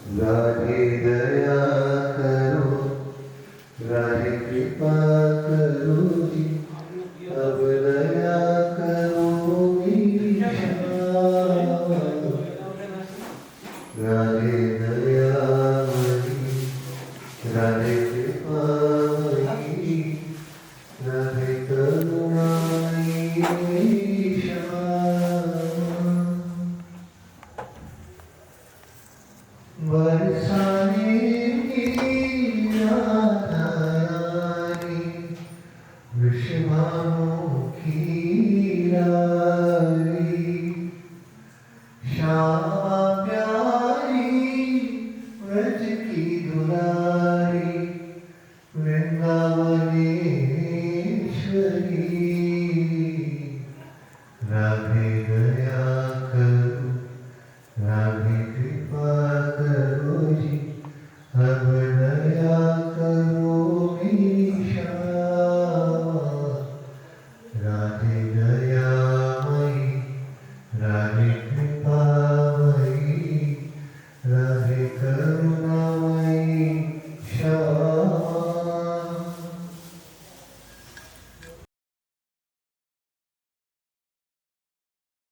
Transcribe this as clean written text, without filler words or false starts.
राधे दया करो, राधे कृपा करो जी, अब दया करो ईशा। राधे दया मणि, राधे कृपा मणि, राधे करुणा ईशा। वर्षा